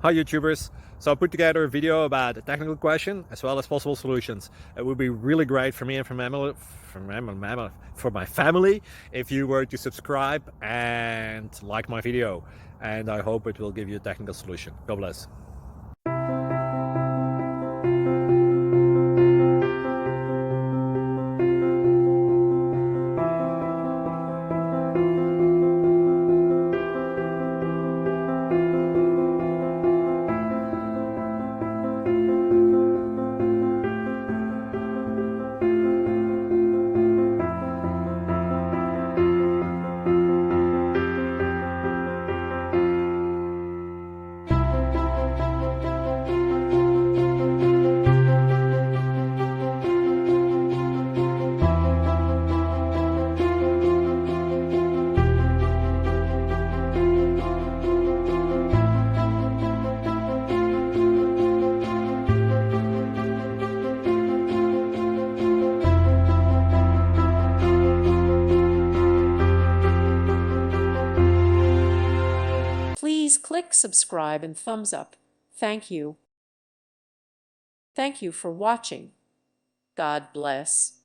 Hi YouTubers! So I put together a video about a technical question as well as possible solutions. It would be really great for me and for my family if you were to subscribe and like my video, and I hope it will give you a technical solution. God bless. Please click subscribe and thumbs up. Thank you. Thank you for watching. God bless.